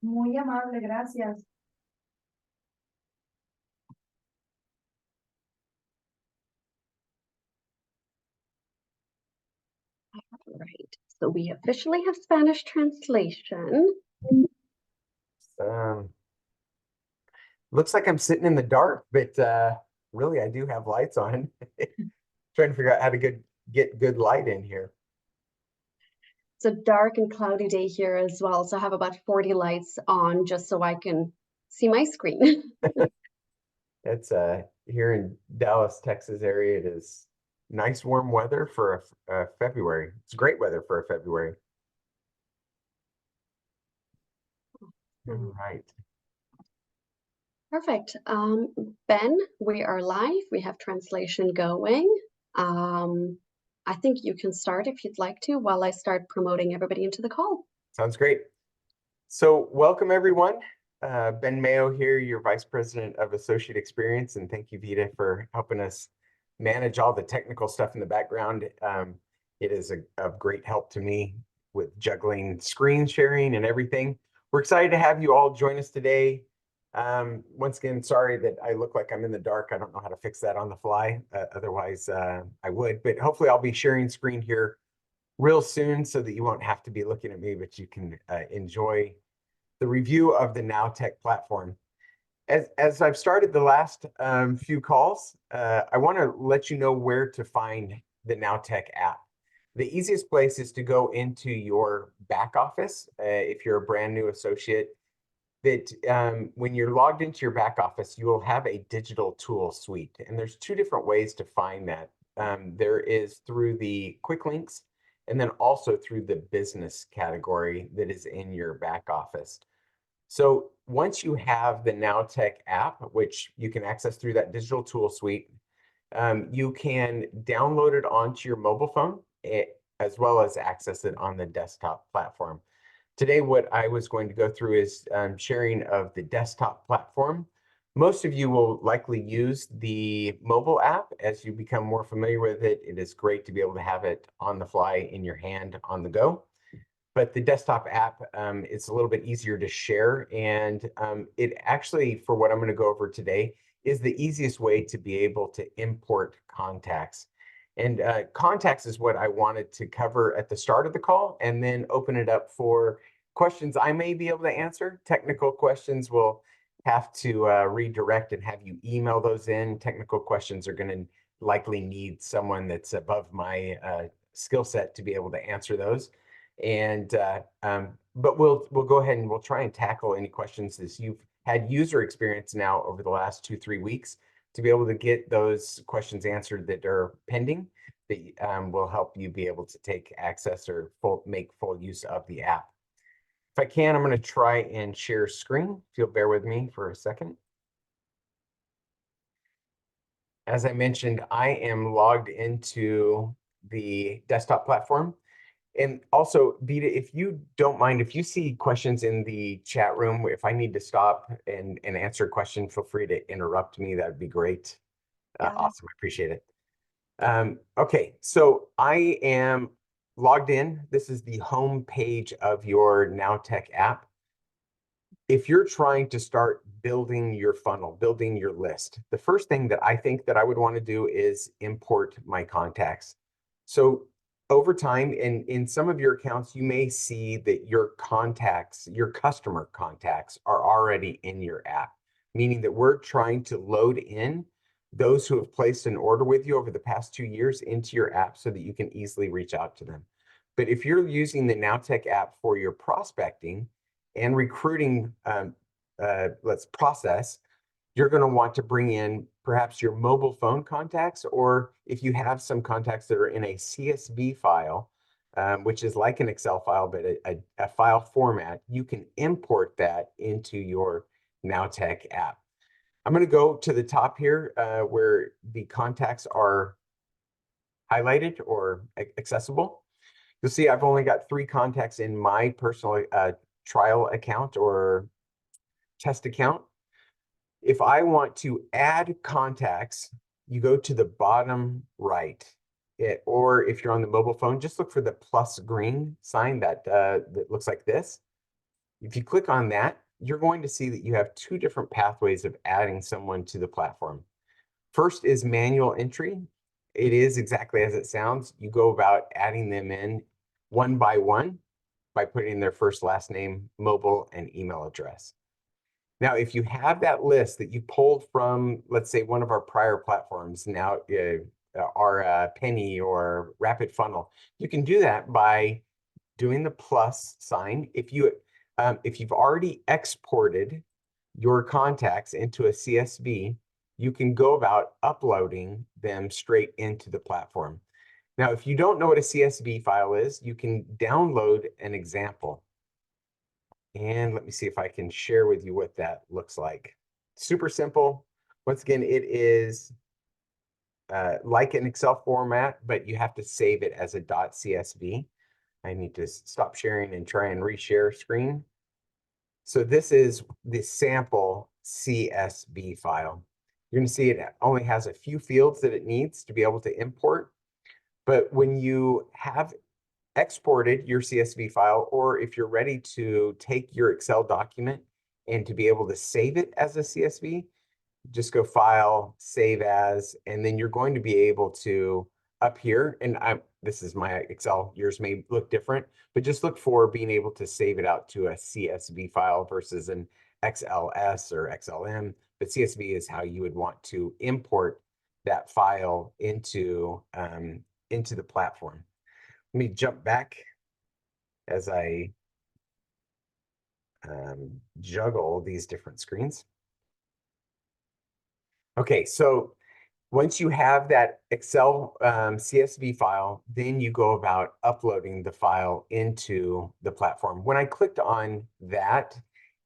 Muy amable, gracias. Right. So we officially have Spanish translation. Um, Looks like I'm sitting in the dark, but really I do have lights on. Trying to figure out how to get good light in here. It's a dark and cloudy day here as well. So I have about 40 lights on just so I can see my screen. It's here in Dallas, Texas area. It is nice warm weather for a February. It's great weather for a February. All right. Perfect. Ben, we are live. We have translation going. I think you can start if you'd like to while I start promoting everybody into the call. Sounds great. So welcome everyone. Ben Mayo here, your Vice President of Associate Experience, and thank you, Vita, for helping us manage all the technical stuff in the background. It is of great help to me with juggling screen sharing and everything. We're excited to have you all join us today. Once again, sorry that I look like I'm in the dark. I don't know how to fix that on the fly. Otherwise, I would, but hopefully I'll be sharing screen here real soon so that you won't have to be looking at me, but you can enjoy the review of the NowTech platform. As I've started the last few calls, I want to let you know where to find the NowTech app. The easiest place is to go into your back office if you're a brand new associate. That when you're logged into your back office, you will have a digital tool suite, and there's two different ways to find that. There is through the quick links, and then also through the business category that is in your back office. So once you have the NowTech app, which you can access through that digital tool suite, you can download it onto your mobile phone as well as access it on the desktop platform. Today, what I was going to go through is sharing of the desktop platform. Most of you will likely use the mobile app as you become more familiar with it. It is great to be able to have it on the fly in your hand on the go. But the desktop app, it's a little bit easier to share. And it actually, for what I'm going to go over today, is the easiest way to be able to import contacts. And contacts is what I wanted to cover at the start of the call, and then open it up for questions I may be able to answer. Technical questions will have to redirect and have you email those in. Technical questions are going to likely need someone that's above my skill set to be able to answer those. And but we'll go ahead and we'll try and tackle any questions as you've had user experience now over the last 2-3 weeks to be able to get those questions answered that are pending, that will help you be able to take access or make full use of the app. If I can, I'm going to try and share screen. If you'll bear with me for a second. As I mentioned, I am logged into the desktop platform. And also, Vita, if you don't mind, if you see questions in the chat room, if I need to stop and answer a question, feel free to interrupt me. That would be great. Awesome. I appreciate it. Okay, so I am logged in. This is the home page of your NowTech app. If you're trying to start building your funnel, building your list, the first thing that I think that I would want to do is import my contacts. So over time, in some of your accounts, you may see that your contacts, your customer contacts, are already in your app, meaning that we're trying to load in those who have placed an order with you over the past 2 years into your app so that you can easily reach out to them. But if you're using the NowTech app for your prospecting and recruiting let's process, you're going to want to bring in perhaps your mobile phone contacts, or if you have some contacts that are in a CSV file, which is like an Excel file, but a file format, you can import that into your NowTech app. I'm going to go to the top here where the contacts are highlighted or accessible. You'll see I've only got 3 contacts in my personal trial account or test account. If I want to add contacts, you go to the bottom right. Or if you're on the mobile phone, just look for the plus green sign that looks like this. If you click on that, you're going to see that you have two different pathways of adding someone to the platform. First is manual entry. It is exactly as it sounds. You go about adding them in one by putting their first, last name, mobile, and email address. Now, if you have that list that you pulled from, let's say, one of our prior platforms, now our Penny or Rapid Funnel, you can do that by doing the plus sign. If you've already exported your contacts into a CSV, you can go about uploading them straight into the platform. Now, if you don't know what a CSV file is, you can download an example. And let me see if I can share with you what that looks like. Super simple. Once again, it is like an Excel format, but you have to save it as a .csv. I need to stop sharing and try and reshare screen. So this is the sample CSV file. You're going to see it only has a few fields that it needs to be able to import. But when you have exported your CSV file, or if you're ready to take your Excel document and to be able to save it as a CSV, just go File, Save As, and then you're going to be able to, up here, and this is my Excel, yours may look different, but just look for being able to save it out to a CSV file versus an XLS or XLM. But CSV is how you would want to import that file into the platform. Let me jump back as I juggle these different screens. Okay, so once you have that Excel CSV file, then you go about uploading the file into the platform. When I clicked on that,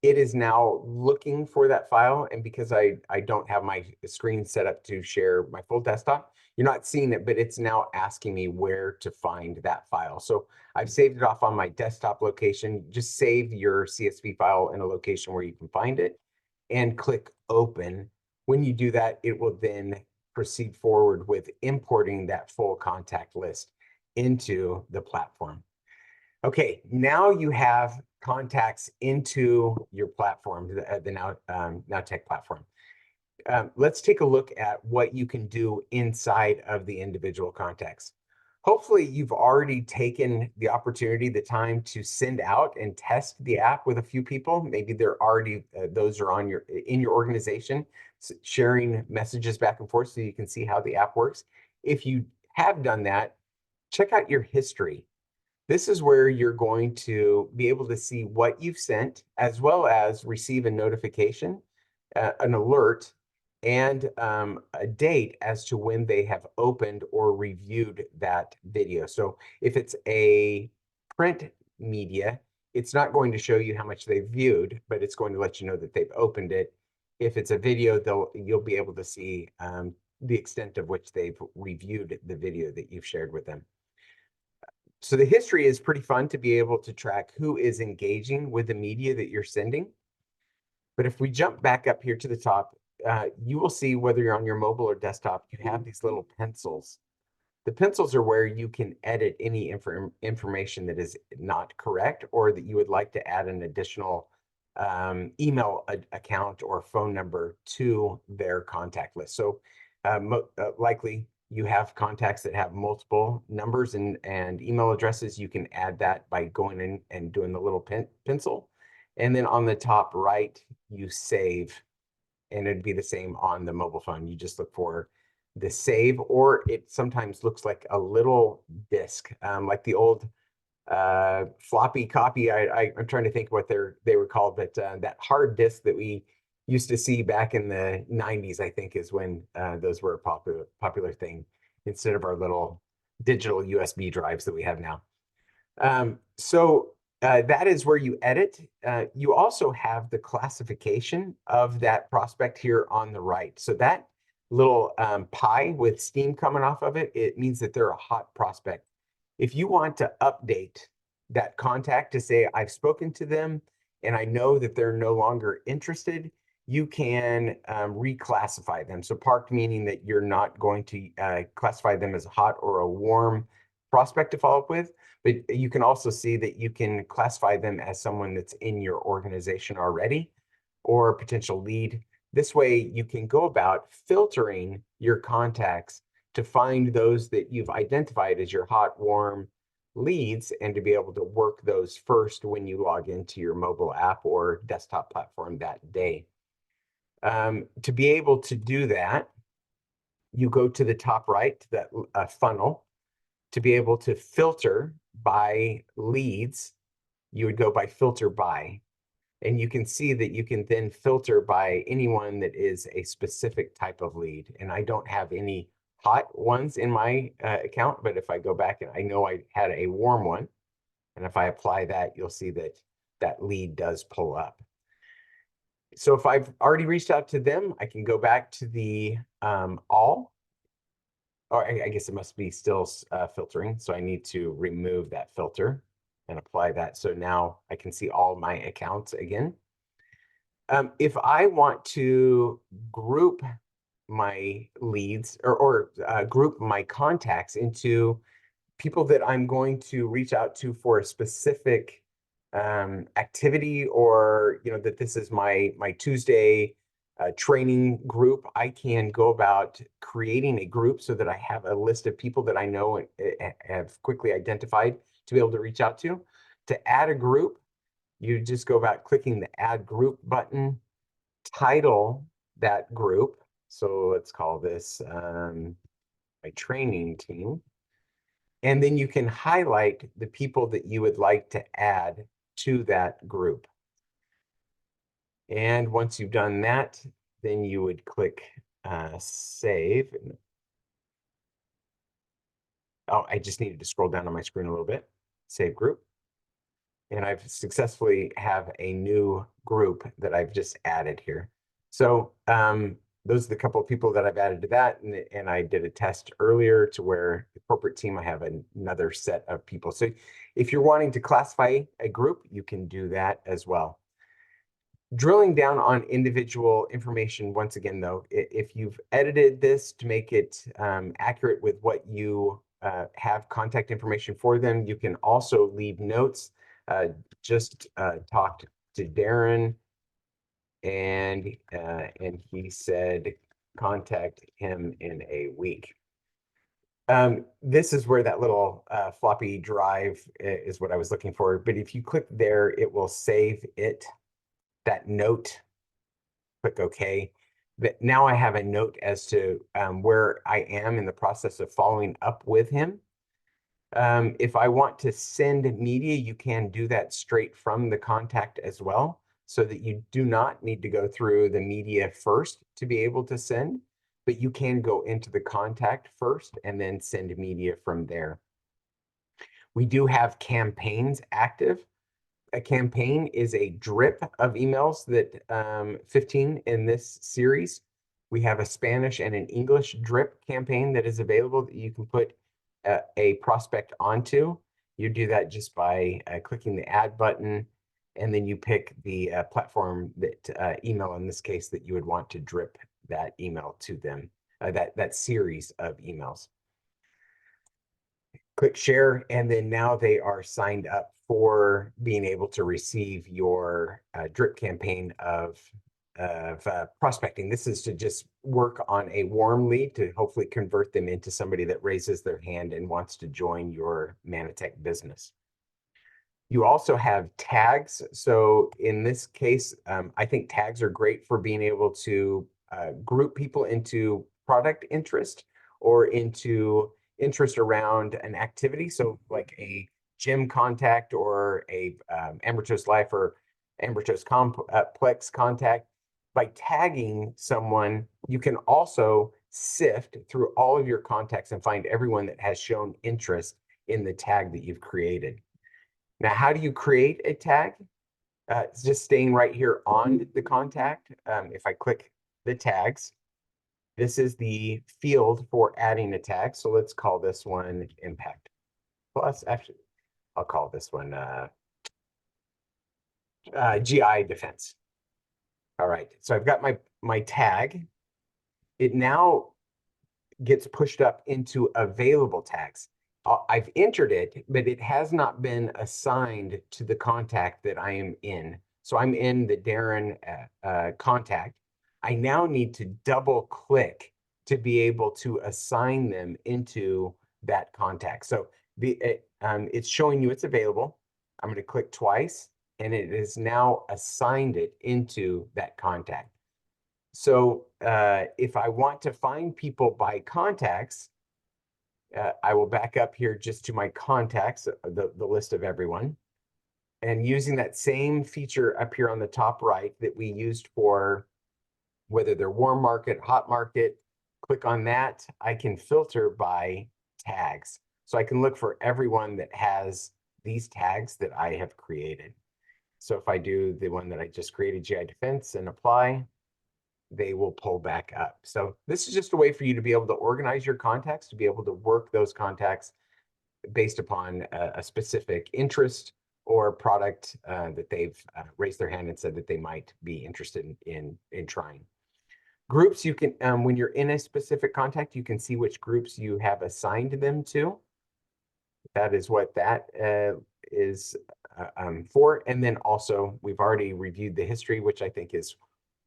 it is now looking for that file. And because I don't have my screen set up to share my full desktop, you're not seeing it, but it's now asking me where to find that file. So I've saved it off on my desktop location. Just save your CSV file in a location where you can find it and click open. When you do that, it will then proceed forward with importing that full contact list into the platform. Okay, now you have contacts into your platform, the Nowtech platform. Let's take a look at what you can do inside of the individual contacts. Hopefully, you've already taken the opportunity, the time to send out and test the app with a few people. Maybe they're already, those are in your organization, sharing messages back and forth so you can see how the app works. If you have done that, check out your history. This is where you're going to be able to see what you've sent, as well as receive a notification, an alert, and a date as to when they have opened or reviewed that video. So if it's a print media, it's not going to show you how much they've viewed, but it's going to let you know that they've opened it. If it's a video, you'll be able to see the extent of which they've reviewed the video that you've shared with them. So the history is pretty fun to be able to track who is engaging with the media that you're sending. But if we jump back up here to the top, you will see whether you're on your mobile or desktop, you have these little pencils. The pencils are where you can edit any information that is not correct, or that you would like to add an additional email account or phone number to their contact list. So likely you have contacts that have multiple numbers and email addresses. You can add that by going in and doing the little pencil. And then on the top right, you save, and it'd be the same on the mobile phone. You just look for the save, or it sometimes looks like a little disk, like the old floppy copy. I'm trying to think what they were called, but that hard disk that we used to see back in the 90s, I think, is when those were a popular thing, instead of our little digital USB drives that we have now. So that is where you edit. You also have the classification of that prospect here on the right. So that little pie with steam coming off of it, it means that they're a hot prospect. If you want to update that contact to say, I've spoken to them and I know that they're no longer interested, you can reclassify them. So parked meaning that you're not going to classify them as a hot or a warm prospect to follow up with, but you can also see that you can classify them as someone that's in your organization already or a potential lead. This way you can go about filtering your contacts to find those that you've identified as your hot, warm leads and to be able to work those first when you log into your mobile app or desktop platform that day. To be able to do that, you go to the top right, to that funnel. To be able to filter by leads, you would go by filter by. And you can see that you can then filter by anyone that is a specific type of lead. And I don't have any hot ones in my account, but if I go back and I know I had a warm one, and if I apply that, you'll see that that lead does pull up. So if I've already reached out to them, I can go back to the all, or I guess it must be still filtering. So I need to remove that filter and apply that. So now I can see all my accounts again. If I want to group my leads or group my contacts into people that I'm going to reach out to for a specific activity, or that this is my Tuesday training group, I can go about creating a group so that I have a list of people that I know and have quickly identified to be able to reach out to. To add a group, you just go about clicking the add group button, title that group. So let's call this my training team. And then you can highlight the people that you would like to add to that group. And once you've done that, then you would click save. Oh, I just needed to scroll down on my screen a little bit. Save group. And I've successfully have a new group that I've just added here. So those are the couple of people that I've added to that. And I did a test earlier to where the corporate team, I have another set of people. So if you're wanting to classify a group, you can do that as well. Drilling down on individual information, once again, though, if you've edited this to make it accurate with what you have contact information for them, you can also leave notes. Just talked to Darren, and he said contact him in a week. This is where that little floppy drive is what I was looking for. But if you click there, it will save that note. Click OK. But now I have a note as to where I am in the process of following up with him. If I want to send media, you can do that straight from the contact as well, so that you do not need to go through the media first to be able to send, but you can go into the contact first and then send media from there. We do have campaigns active. A campaign is a drip of emails that 15 in this series. We have a Spanish and an English drip campaign that is available that you can put a prospect onto. You do that just by clicking the add button, and then you pick the platform that email in this case that you would want to drip that email to them, that series of emails. Click share, and then now they are signed up for being able to receive your drip campaign of prospecting. This is to just work on a warm lead to hopefully convert them into somebody that raises their hand and wants to join your Mannatech business. You also have tags. So in this case, I think tags are great for being able to group people into product interest or into interest around an activity. So like a gym contact or a Ambertos Life or Ambertos Complex contact. By tagging someone, you can also sift through all of your contacts and find everyone that has shown interest in the tag that you've created. Now, how do you create a tag? It's just staying right here on the contact. If I click the tags, this is the field for adding a tag. So let's call this one Impact Plus. Actually, I'll call this one GI Defense. All right, so I've got my tag. It now gets pushed up into available tags. I've entered it, but it has not been assigned to the contact that I am in. So I'm in the Darren contact. I now need to double click to be able to assign them into that contact. So it's showing you it's available. I'm going to click twice, and it is now assigned it into that contact. So if I want to find people by contacts, I will back up here just to my contacts, the list of everyone. And using that same feature up here on the top right that we used for whether they're warm market, hot market, click on that. I can filter by tags. So I can look for everyone that has these tags that I have created. So if I do the one that I just created, GI Defense, and apply, they will pull back up. So this is just a way for you to be able to organize your contacts, to be able to work those contacts based upon a specific interest or product that they've raised their hand and said that they might be interested in trying. Groups, you can, when you're in a specific contact, you can see which groups you have assigned them to. That is what that is for. And then also, we've already reviewed the history, which I think is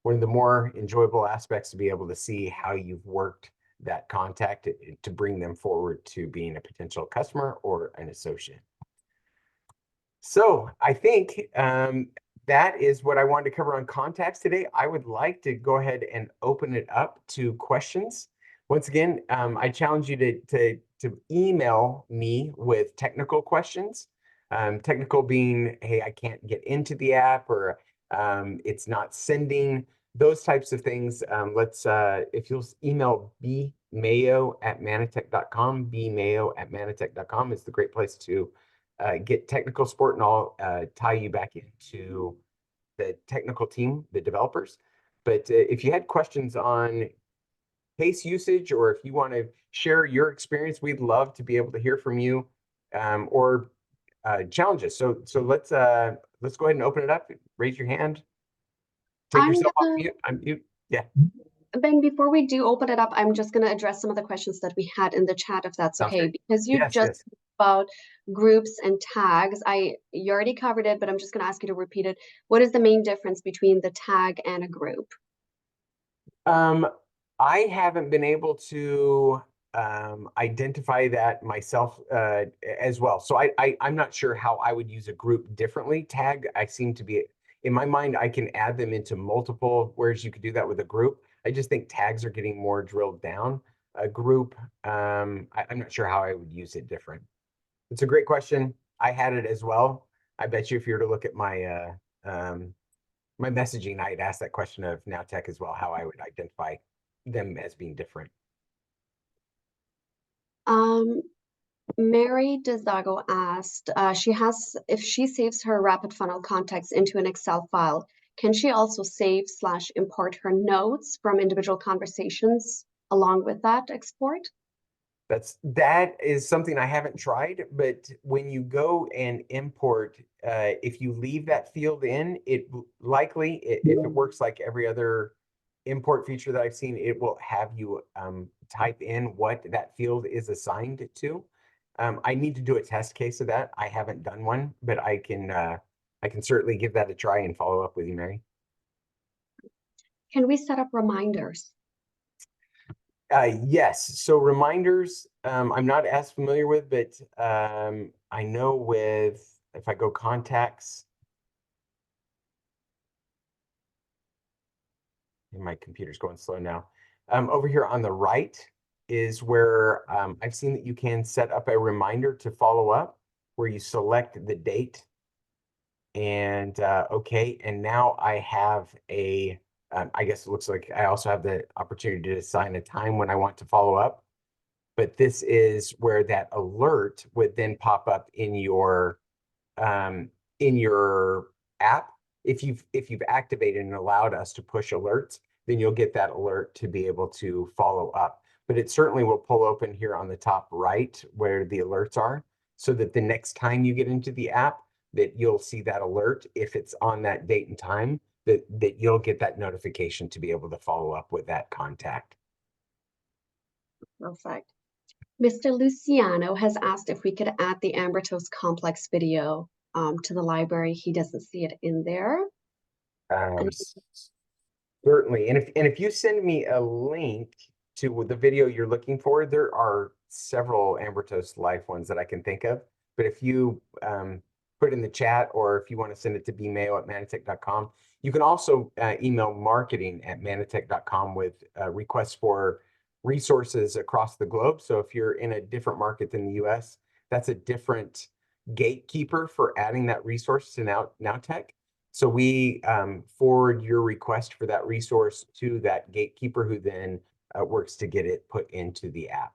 one of the more enjoyable aspects, to be able to see how you've worked that contact to bring them forward to being a potential customer or an associate. So I think that is what I wanted to cover on contacts today. I would like to go ahead and open it up to questions. Once again, I challenge you to email me with technical questions. Technical being, hey, I can't get into the app, or it's not sending, those types of things. If you'll email bmayo@mannatech.com, bmayo@mannatech.com is the great place to get technical support, and I'll tie you back into the technical team, the developers. But if you had questions on case usage, or if you want to share your experience, we'd love to be able to hear from you, or challenges. So let's go ahead and open it up. Raise your hand. Take yourself off mute. Unmute. Yeah. Ben, before we do open it up, I'm just going to address some of the questions that we had in the chat, if that's Sounds okay, great. because you Yes, just yes. about groups and tags. You already covered it, but I'm just going to ask you to repeat it. What is the main difference between the tag and a group? I haven't been able to identify that myself as well. So I'm not sure how I would use a group differently. Tag, I seem to be, in my mind, I can add them into multiple, whereas you could do that with a group. I just think tags are getting more drilled down. A group, I'm not sure how I would use it different. It's a great question. I had it as well. I bet you if you were to look at my my messaging, I'd ask that question of Nowtech as well, how I would identify them as being different. Mary Dezago asked, if she saves her rapid funnel contacts into an Excel file, can she also save/import her notes from individual conversations along with that export? That is something I haven't tried, but when you go and import, if you leave that field in, it likely, if it works like every other import feature that I've seen, it will have you type in what that field is assigned to. I need to do a test case of that. I haven't done one, but I can certainly give that a try and follow up with you, Mary. Can we set up reminders? Yes. So reminders, I'm not as familiar with, but I know if I go contacts, and my computer's going slow now. Over here on the right is where I've seen that you can set up a reminder to follow up, where you select the date and okay. And now I have I guess it looks like I also have the opportunity to assign a time when I want to follow up. But this is where that alert would then pop up in your app. If you've activated and allowed us to push alerts, then you'll get that alert to be able to follow up. But it certainly will pull open here on the top right where the alerts are, so that the next time you get into the app, that you'll see that alert. If it's on that date and time, that you'll get that notification to be able to follow up with that contact. Perfect. Mr. Luciano has asked if we could add the Ambertos complex video to the library. He doesn't see it in there. Um, And s- Certainly. And if you send me a link to the video you're looking for, there are several Ambertos Life ones that I can think of. But if you put in the chat, or if you want to send it to bmayo@manatech.com, you can also email marketing@manatech.com with requests for resources across the globe. So if you're in a different market than the US, that's a different gatekeeper for adding that resource to Nowtech. So we forward your request for that resource to that gatekeeper, who then works to get it put into the app.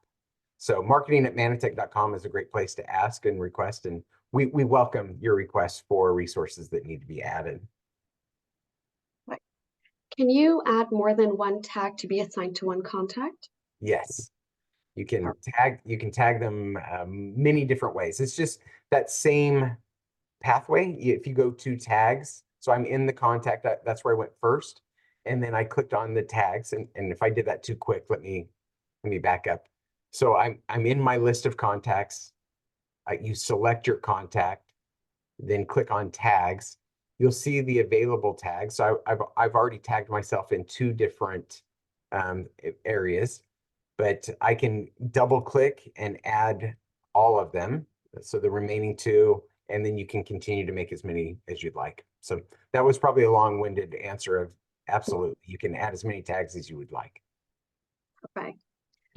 So marketing@manatech.com is a great place to ask and request, and we welcome your requests for resources that need to be added. can you add more than one tag to be assigned to one contact? Yes, you can tag them many different ways. It's just that same pathway. If you go to tags, so I'm in the contact, that's where I went first. And then I clicked on the tags. And if I did that too quick, let me back up. So I'm in my list of contacts. You select your contact, then click on tags. You'll see the available tags. So I've already tagged myself in two different areas, but I can double click and add all of them. So the remaining two, and then you can continue to make as many as you'd like. So that was probably a long-winded answer of absolutely. You can add as many tags as you would like. Perfect.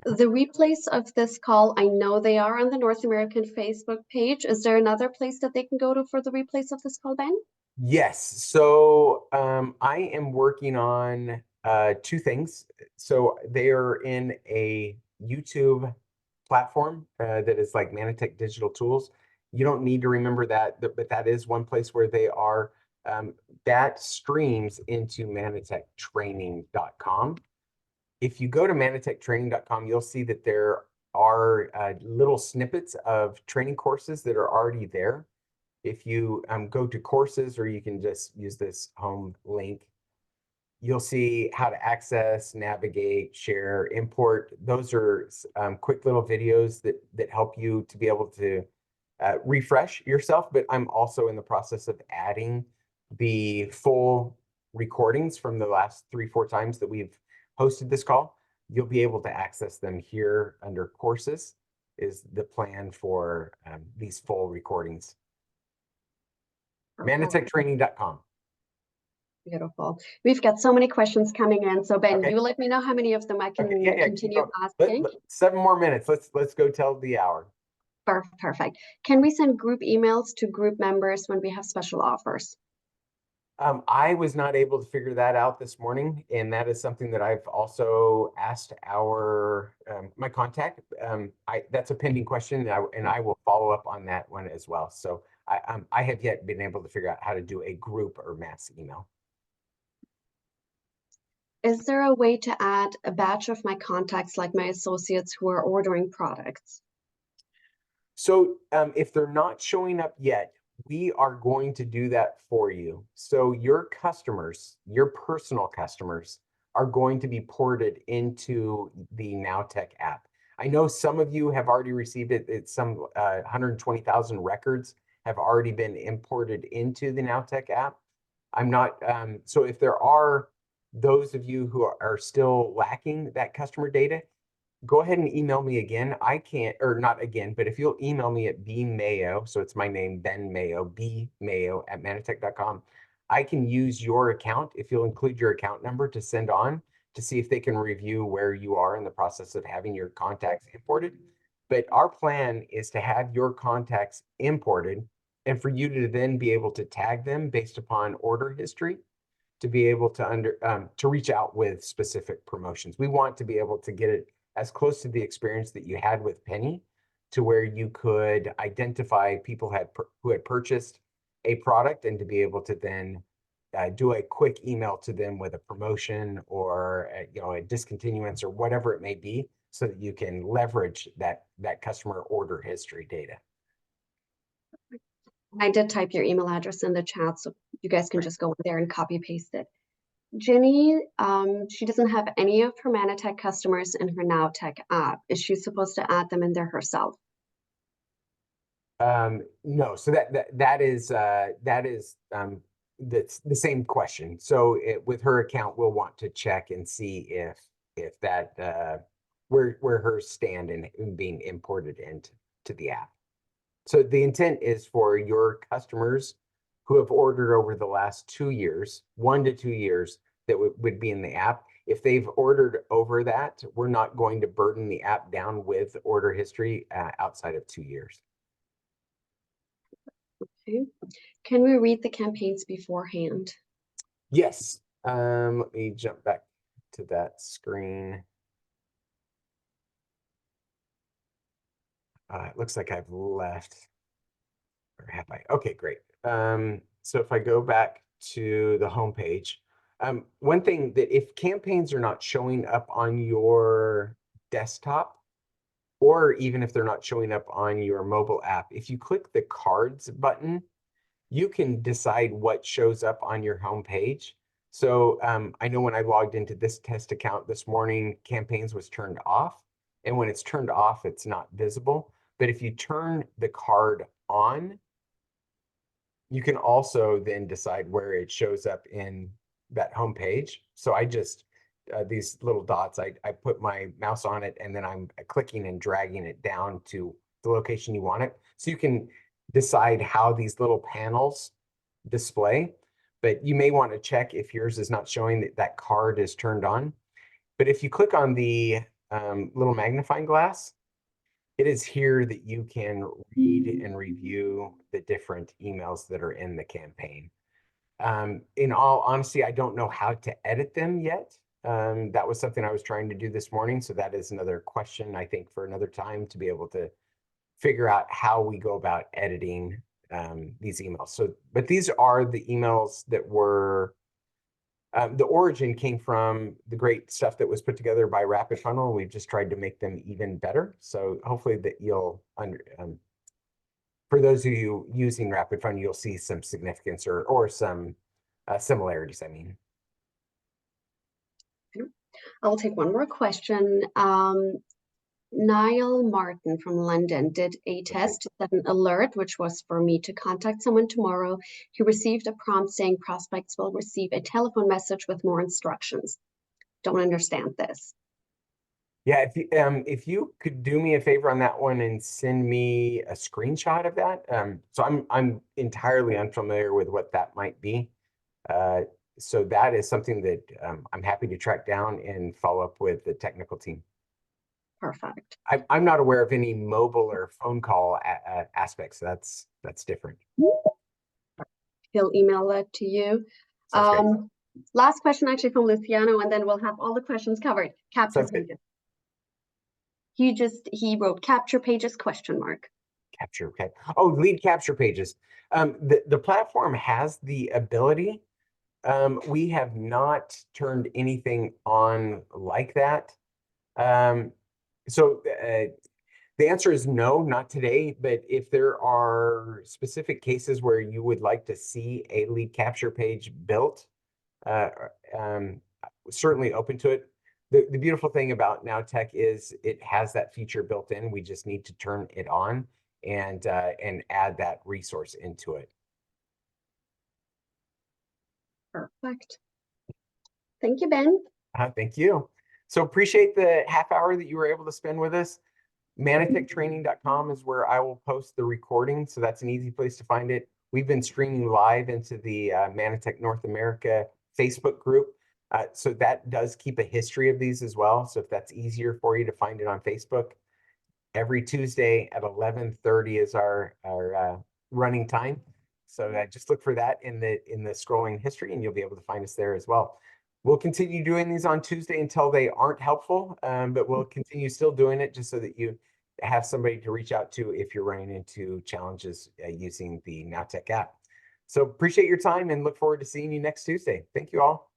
The replays of this call, I know they are on the North American Facebook page. Is there another place that they can go to for the replays of this call, Ben? Yes. So I am working on two things. So they are in a YouTube platform that is like Manatech Digital Tools. You don't need to remember that, but that is one place where they are. That streams into manatechtraining.com. If you go to manatechtraining.com, you'll see that there are little snippets of training courses that are already there. If you go to courses, or you can just use this home link, you'll see how to access, navigate, share, import. Those are quick little videos that help you to be able to refresh yourself. But I'm also in the process of adding the full recordings from the last 3-4 times that we've hosted this call. You'll be able to access them here under courses, is the plan for these full recordings. Manatechtraining.com. Beautiful. We've got so many questions coming in. So Ben, Okay. you let me know how many of them I can Okay, yeah, keep continue going. asking. 7 more minutes. Let's go till the hour. Perfect. Can we send group emails to group members when we have special offers? I was not able to figure that out this morning, and that is something that I've also asked our my contact. That's a pending question, and I will follow up on that one as well. So I have yet been able to figure out how to do a group or mass email. Is there a way to add a batch of my contacts, like my associates who are ordering products? So if they're not showing up yet, we are going to do that for you. So your customers, your personal customers, are going to be ported into the Nowtech app. I know some of you have already received it. It's some 120,000 records have already been imported into the Nowtech app. I'm not, so if there are those of you who are still lacking that customer data, go ahead and email me again. I can't, or not again, but if you'll email me at bmayo, so it's my name, Ben Mayo, bmayo@manatech.com, I can use your account, if you'll include your account number, to send on to see if they can review where you are in the process of having your contacts imported. But our plan is to have your contacts imported, and for you to then be able to tag them based upon order history, to be able to reach out with specific promotions. We want to be able to get it as close to the experience that you had with Penny, to where you could identify people who had purchased a product, and to be able to then do a quick email to them with a promotion, or a discontinuance, or whatever it may be, so that you can leverage that customer order history data. I did type your email address in the chat, so you guys can just go in there and copy paste it. Ginny, she doesn't have any of her Manatech customers in her NowTech app. Is she supposed to add them in there herself? No, so that's the same question. So with her account, we'll want to check and see if that where her stand in being imported into the app. So the intent is for your customers who have ordered over the last 2 years, 1 to 2 years, that would be in the app. If they've ordered over that, we're not going to burden the app down with order history outside of 2 years. Okay. Can we read the campaigns beforehand? Yes. Let me jump back to that screen. It looks like I've left. Or have I? Okay, great. So if I go back to the homepage, one thing that if campaigns are not showing up on your desktop, or even if they're not showing up on your mobile app, if you click the cards button, you can decide what shows up on your homepage. So I know when I logged into this test account this morning, campaigns was turned off. And when it's turned off, it's not visible. But if you turn the card on, you can also then decide where it shows up in that homepage. So I just, these little dots, I put my mouse on it and then I'm clicking and dragging it down to the location you want it. So you can decide how these little panels display, but you may want to check if yours is not showing that that card is turned on. But if you click on the little magnifying glass, it is here that you can read and review the different emails that are in the campaign. In all honesty, I don't know how to edit them yet. That was something I was trying to do this morning. So that is another question, I think, for another time to be able to figure out how we go about editing these emails. So, but these are the emails that were, the origin came from the great stuff that was put together by Rapid Funnel. And we've just tried to make them even better. So hopefully that you'll, for those of you using Rapid Funnel, you'll see some significance or some similarities, I mean. I will take one more question. Niall Martin from London did a test to set an alert, which was for me to contact someone tomorrow. He received a prompt saying prospects will receive a telephone message with more instructions. Don't understand this. Yeah, if you could do me a favor on that one and send me a screenshot of that. So I'm entirely unfamiliar with what that might be. So that is something that I'm happy to track down and follow up with the technical team. Perfect. I'm not aware of any mobile or phone call aspects. That's different. He'll email that to you. Last question actually from Luciano, and then we'll have all the questions covered. Capture pages. He wrote capture pages ? Capture, okay. Oh, lead capture pages. The platform has the ability. We have not turned anything on like that. So the answer is no, not today. But if there are specific cases where you would like to see a lead capture page built, certainly open to it. The beautiful thing about NowTech is it has that feature built in. We just need to turn it on and add that resource into it. Perfect. Thank you, Ben. Thank you. So appreciate the half hour that you were able to spend with us. Manatechtraining.com is where I will post the recording. So that's an easy place to find it. We've been streaming live into the Manatech North America Facebook group. So that does keep a history of these as well. So if that's easier for you to find it on Facebook, every Tuesday at 11:30 is our running time. So just look for that in the scrolling history, and you'll be able to find us there as well. We'll continue doing these on Tuesday until they aren't helpful, but we'll continue still doing it just so that you have somebody to reach out to if you're running into challenges using the NowTech app. So appreciate your time and look forward to seeing you next Tuesday. Thank you all.